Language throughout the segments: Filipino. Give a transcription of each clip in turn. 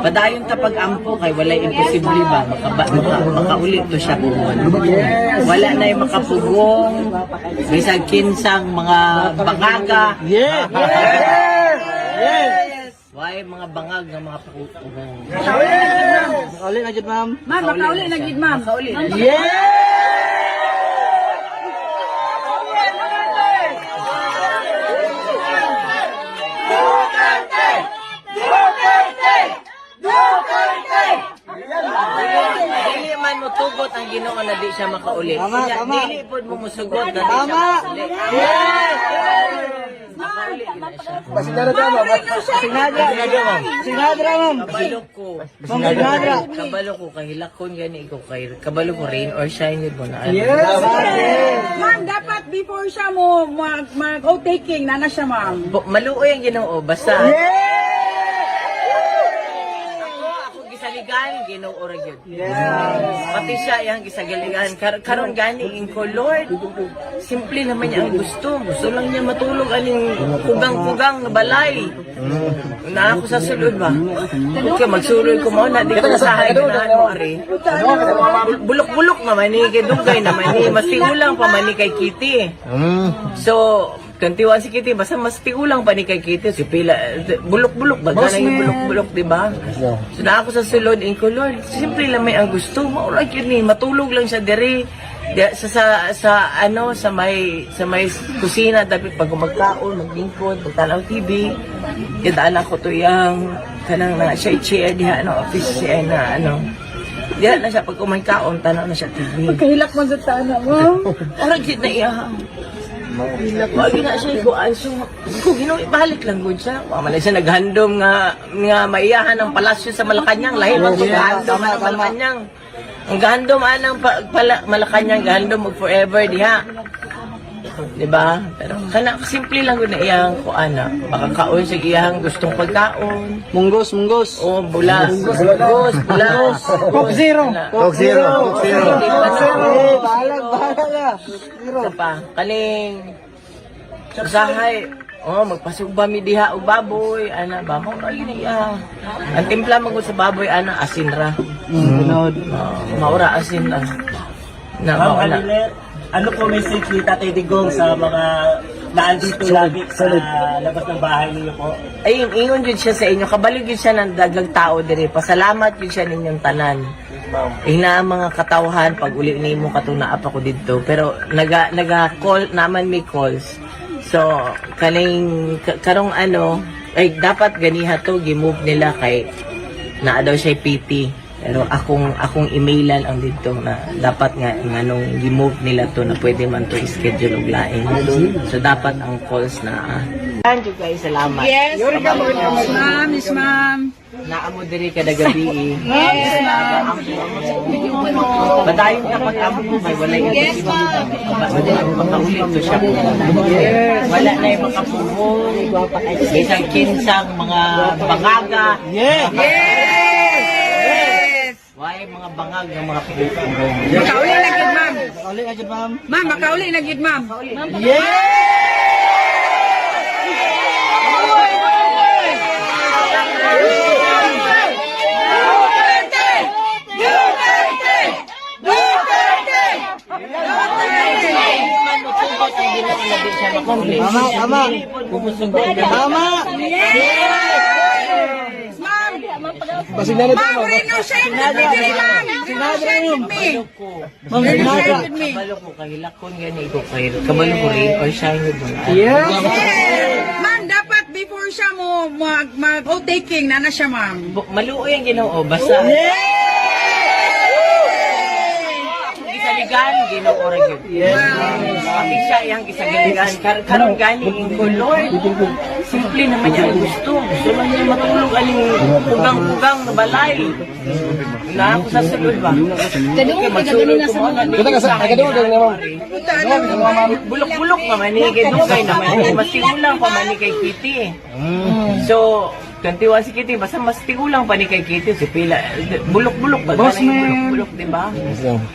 Padayon ta pag-ampo kay walay imposible ba makauli to siya buwan. Wala na yung makapugong bisag kinsang mga bangaga. Yes! Why mga bangag ng mga pugong. Makauli na dyan, ma'am. Ma'am, makauli na gid, ma'am. Makauli na. Dili man mo tugot ang Ginoo na di siya makauli. Tama, Kanya, tama. dili pod mo musugot na di siya Tama. makauli. Yes! Makauli na siya. Sinadra, ma'am. Sinadra, ma'am. Kabalo ko. Ma'am, sinadra. Kabalo ko kay hilakon gani ikaw kay kabalo ko rain or shine yun mo na. Ma'am, dapat before siya mo mag-taking, nana siya, ma'am. Maluoy ang Ginoo basta. Ako gisaligan Ginoo ra gyud. Pati siya yang gisagaligan karon gani ingko Lord. Simple naman niya ang gusto. Gusto lang niya matulog aning kugang-kugang na balay. Na ako sa sulod ba? Okay, magsulod ko mo na di ko sahay ganahan mo ari. Bulok-bulok naman ni kay dugay naman ni mas tiulang pa man ni kay Kitty. So, kantiwan si Kitty, basta mas tiulang pa ni kay Kitty. Si pila, bulok-bulok ba? Ganang yung bulok-bulok, di ba? So, na ako sa sulod, ko, Lord, simple lang may ang gusto. Maulag yun eh, matulog lang siya diri. Sa may kusina, dapat pag magkaon, maglingkod, magtanaw TV. Yadaan ako to yung, kanang na siya i-chair diha, office siya na, diha na siya, pag kumangkaon, tanaw na siya TV. Kahilak mo sa tana, ma'am. Orang gid na iya. Wagi na siya ikuan. So, kung ibalik lang gud siya. Wala siya naghandom nga maiyahan ng palasyo sa Malacanang. Lahi man kung gahandom ang Malacanang. Ang gahandom anang Malacanang, gahandom mag forever diha. Diba? Pero kana simple lang gud na iyang kuana. Baka kaon sa iyang gustong pagkaon. Munggos. O bulas. Bulas. Coke Zero. Coke Zero. Balag ka. Isa pa, kaling usahay, magpasugba mi diha og baboy, ana ba mo ra iya. Ang timpla magud sa baboy ana asin ra. Maura asin ra. Na mauna. Ano po message ni Tatay Digong sa mga naandito lagi sa labas ng bahay niyo po? Ayun, ingon jud siya sa inyo, kabalig jud siya ng dagag tao diri. Pasalamat jud siya ninyong tanan. Ina mga katawhan pag uli nimo katuna apa ko didto, pero naga call naman may calls. So kaning karong ay dapat ganiha to gi-move nila kay naa daw siya PT. Pero akong emailan ang dito na dapat nga nganong gi-move nila to na pwede man to i-schedule og lain. So dapat ang calls na Thank you guys, salamat. Yes, ma'am. Yes, ma'am. Naamo diri kada gabi. Yes, ma'am. Badayon ka pag-ampo kay walay imposible. Makaulit to siya. Wala na yung makapugong. Isang kinsang mga bangaga. Yes! Why mga bangag ng mga pugong. Makauli na gid, ma'am. Makauli na dyan, ma'am. Ma'am, makauli na gid, ma'am. Tama. Tama. Pasinadra, Ma'am, renegotiate with me, ma'am. Renegotiate with me. Ma'am, sinadra. Kabalo ko kay hilakon gani ko kay kabalo ko rin or shine yun mo na. Yes. Ma'am, dapat before siya mo mag-taking, nana siya, ma'am. Maluoy ang Ginoo basta. Gisaligan Ginoo ra gyud. Pati siya yang gisagaligan karon gani ingko Lord. Simple naman niya ang gusto. Gusto lang niya matulog aning kugang-kugang na balay. Na ako sa sulod ba? Okay, magsulod ko mo na. Bulok-bulok naman ni kay Dugay naman. Mas tigulang pa man ni kay Kitty. So, kantiwan si Kitty, basta mas tigulang pa ni kay Kitty. Si pila, bulok-bulok ba? Bulok-bulok, di ba?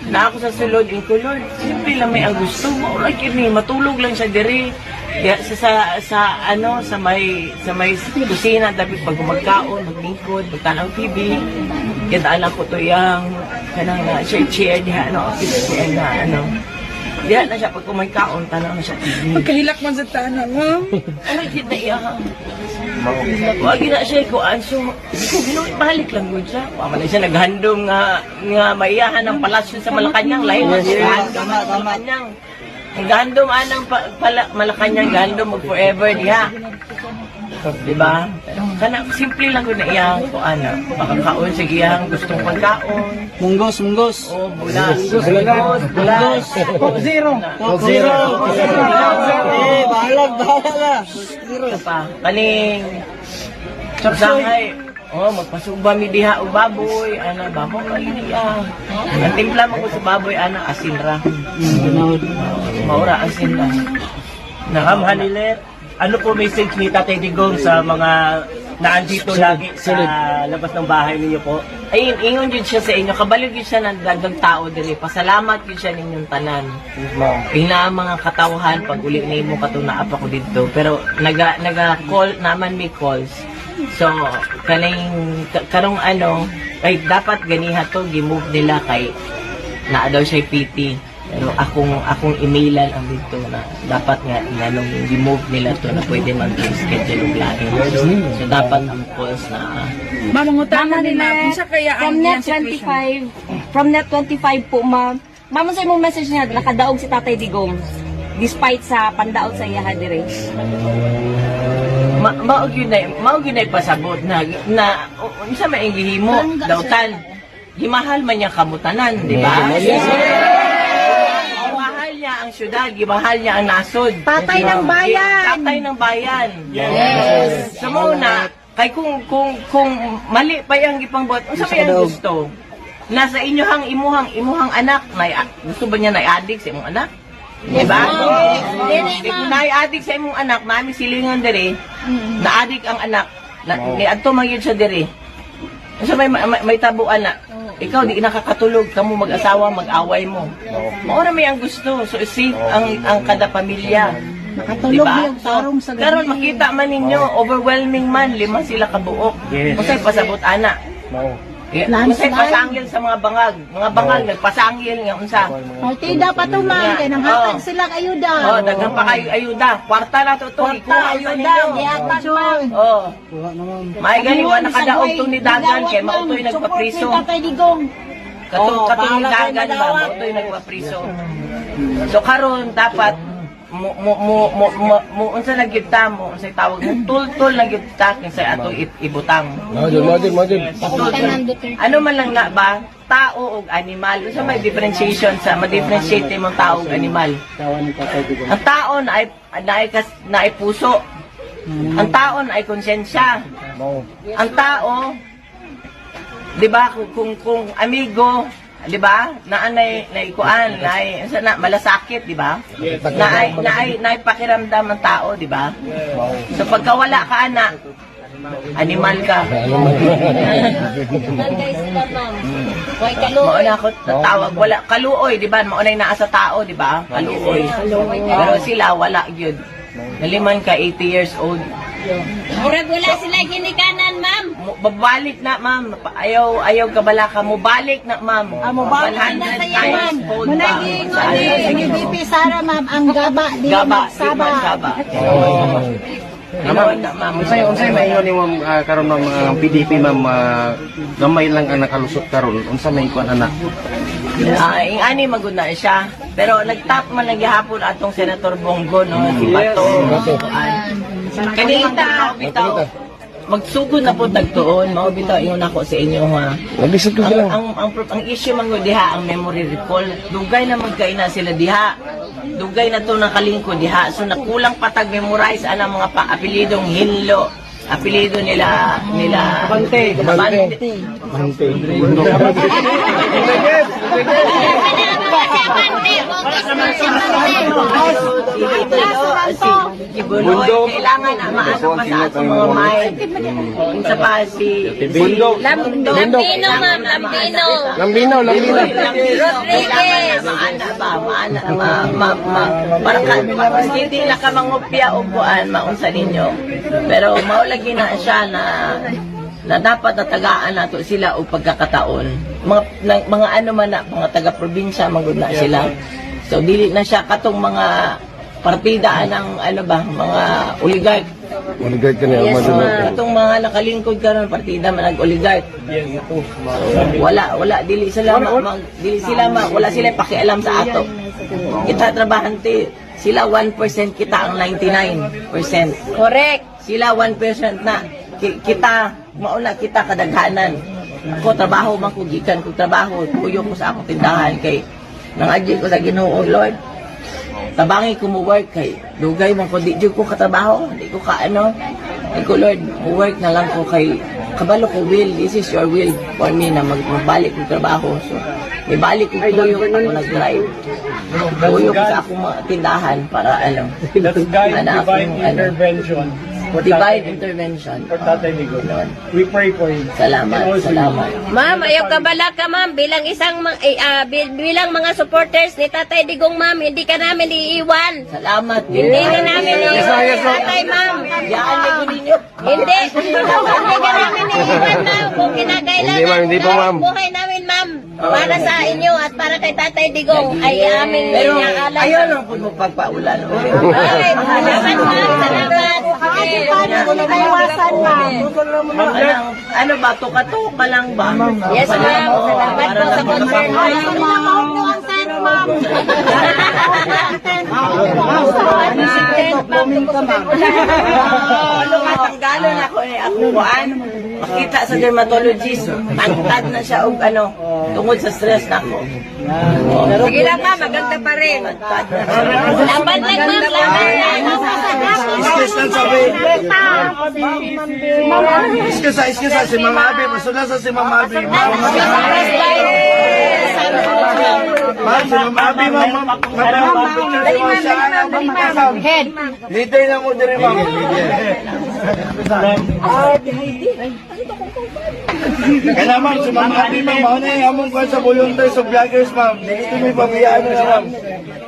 Na ako sa sulod, ko Lord, simple lang may ang gusto. Maulay kini, matulog lang siya diri. sa may kusina dapat pag magkaon, maglingkod, magtanaw TV. Kita alam ko to yang kanang chair diha office na diha na siya pag kumakaon tanaw na siya TV. Pagkahilak man sa tanan, ma'am. Ano kita iya? Wag na siya ko anso. Balik lang gud siya. Wa man siya naghandom nga maiyahan ng palasyo sa Malacañang lain man siya. Tama. Ang gandom anang Malacañang gandom mag forever diha. Diba? Kana simple lang ko na iyang ko makakaon sa iyang gustong pagkaon. Munggos. O bulas. Bulas. Coke Zero. Balag. Zero pa. Kaning Sanghay. Magpasuba mi diha og baboy, baboy kaliya. Ang timpla mo ko sa baboy asin ra. Maura asin ra. Ma'am Hanilet, ano po message ni Tatay Digong sa mga naandito lagi sa labas ng bahay niyo po? Ayun, ingon yun siya sa inyo. Kabalik yun siya ng dagang tao diri. Pasalamat yun siya ninyong tanan. Pina mga katawhan pag uli na mo katunaap ako dito. Pero naga-call naman may calls. So, karong ay dapat ganiha to, gimove nila kay naa daw siya PT. Pero akong emailan ang dito na dapat nga inanong i-move nila to na pwede man schedule og lain. So dapat ang calls na Mamangutana nila unsa kaya ang From net iyang situation? 25, from net 25 po, ma'am. Ma'am, sa imong message niya, nakadaog si Tatay Digong. Despite sa pandaot sa iya dire. maog yun na pasabot na unsa may gihimo dawtan. Gimahal man niya kamutanan, di ba? Gimahal niya ang syudad, gimahal niya ang nasod. Tatay ng bayan. Tatay ng bayan. Yes. Sa muna, kay kung mali pa yang gipangbuhat, unsa may ang gusto? Nasa imuhang anak, gusto ba niya na-addict sa imong anak? Diba? Kung na-addict sa imong anak, mami silingon diri, na-addict ang anak, ni adto magyud siya diri. Unsa may tabuan na? Ikaw di nakakatulog, kamo mag-asawa, mag-away mo. Maura may ang gusto, so safe ang kada pamilya. Nakatulog diba? yung sarong sa Karon makita man ninyo, overwhelming man, 5 sila kabuok. Yes. Unsay pasabot ana? Unsay pasangil sa mga bangag nagpasangil nga unsa? Partida pa to, ma'am. Kaya nang hatag sila ayuda. Daghang pa kayo ayuda. Kwarta na to ikuha sa ninyo. Dihatag, ma'am. May gali wa nakadaog to ni dagan kay mautoy nagpapriso. Tatay Digong. Katong dagan ba mautoy nagpapriso. So karon dapat unsa nagyuta mo unsay tawag mo tultol nagyuta kinsa ato ibutang. Ano man lang na ba tao ug animal unsa may differentiation sa ma-differentiate mo tao ug animal. Ang tao na ay puso. Ang tao na ay konsensya. Ang tao, 'di ba, kung amigo, 'di ba? Naanay naikuan, na malasakit, 'di ba? Naay pakiramdam ng tao, 'di ba? So pagkawala ka ana, animal ka. Guys, sila, ma'am. Why kaluoy? Mauna ako tatawag, wala kaluoy, 'di ba? Maunay naa sa tao, 'di ba? Kaluoy. Pero sila wala gyud. Naliman ka 80 years old. Murag wala sila ginikanan, ma'am. Babalik na, ma'am. Ayaw kabala ka. Mubalik na, ma'am. Mubalik na sa iya, ma'am. Munaging ni BP Sara, ma'am, ang gaba, di magsaba. Naman na, ma'am. Unsay maingon ni ma'am karon ng PDP ma'am gamay lang ang nakalusot karon. Unsa may kuan anak? Ingani maguna siya. Pero nagtap man nagyahapon atong Senator Bongo, no? Si Bato. Kanita, bitaw. Magsugod na po tagtuon, mao bitaw ingon ako sa inyo ha. Naglisod ko sila. Ang issue man diha ang memory recall. Dugay na magkaina sila diha. Dugay na to nakalingko diha. So nakulang patag memorize ana mga apelidong Hinlo. Apelido nila Bante. Si Buloy, kailangan na maano pa sa atong mga mind. Sa pa si Lambino, ma'am. Lambino. Lambino. Rodriguez. maana ba, para hindi na ka mangupya upuan, maunsa ninyo. Pero maulagi na siya na dapat natagaan nato sila o pagkakataon. Mga ano man na, mga taga-probinsya, magud na sila. So, dili na siya katong mga partida ng ano ba, mga oligarch. Oligarch ka na. Yes, ma'am. Katong mga nakalingkod karon partida man nag-oligarch. Wala dili sila wala sila pakialam sa ato. Kita trabahante, sila 1% kita ang 99%. Correct. Sila 1% na kita mauna kita kadaghanan. Ako trabaho man ko gikan ko trabaho, tuyo ko sa akong tindahan kay nangadyo ko sa Ginoo Lord. Tabangi ko mo work kay dugay man ko di jud ko katrabaho, di ko ka ano. Ay ko Lord, work na lang ko kay kabalo ko will, this is your will for me na magbalik ko trabaho. So, ibalik ko tuyo ako nag-drive. Tuyo ko sa akong mga tindahan para ano. Let's guide Anak, divine ano, intervention. divine intervention. For Tatay Digong. Ganon. We pray for you. Salamat. Ma'am, ayaw ka bala ka, ma'am. Bilang bilang mga supporters ni Tatay Digong, ma'am, hindi ka namin iiwan. Salamat. Hindi ka namin iiwan, Tatay, ma'am. Yaan na ko ninyo. Hindi ka namin iiwan, ma'am. Kung kinakailangan Hindi, ma'am. Hindi po, ma'am. buhay namin, ma'am. Para sa inyo at para kay Tatay Digong ay aming Pero inaalam. ayaw lang po mo pagpaulan. Ay, salamat, ma'am. Salamat. Ano ba, tuka-tuka lang ba? Yes, ma'am. Salamat po sa concern. Ano nga, tanggalon ako ako kuan. Makita sa dermatologist, tangtad na siya og ano, tungod sa stress na ako. Sige lang, ma'am. Maganda pa rin. Laban lang, ma'am. Laban lang. Iskisa, si Mama Abi. Masula sa si Mama Abi. Ma'am, si Mama Abi, ma'am. Leader na mo diri, ma'am. Kaya ma'am, si Mama Abi, ma'am. Mauna yung among ko sa volunteers of vloggers, ma'am. Dito may pabiyaan na, ma'am.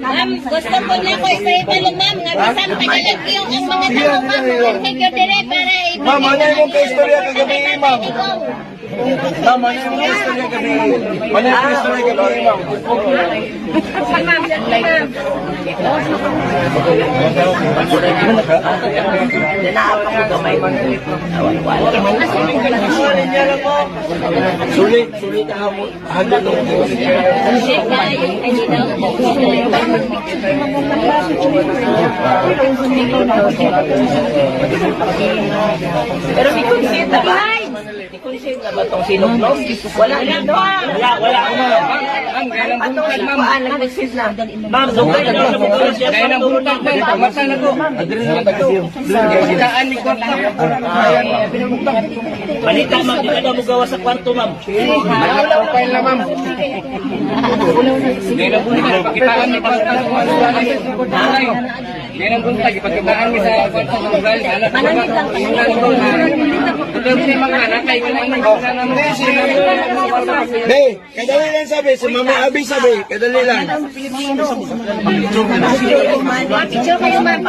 Ma'am, gusto ko na ko sa ibalo, ma'am. Nga bisan tagalag yung ang mga tao, ma'am. Thank you, dire, para ibalo. Ma'am, ano yung kaistorya kagabi, ma'am? Ma'am, ano yung kaistorya kagabi? Ano yung kaistorya kagabi, ma'am? Dinaapa ko gamay mo. Sulit ka mo. Handa to. Pero di consent na ba? Di consent na ba itong sinuklog? Wala na ito. Wala ko, ma'am. Atong sinukuan, nag-consent na. Ma'am, dugay na lang sa mga siya. Kaya nang bulutang ko, masa na ko. Kitaan ni Kwarta. Balita, ma'am. Di ka daw mo gawa sa kwarto, ma'am. Profile na, ma'am. Kaya nang bulutang, kitaan ni Kwarta. Kaya nang bulutang, ipagkitaan ni sa Kwarta. Manamit lang. Ito si mga nakay. Hey, kadali lang sabi. Si Mama Abi sabi. Kadali lang. Picture kayo, ma'am.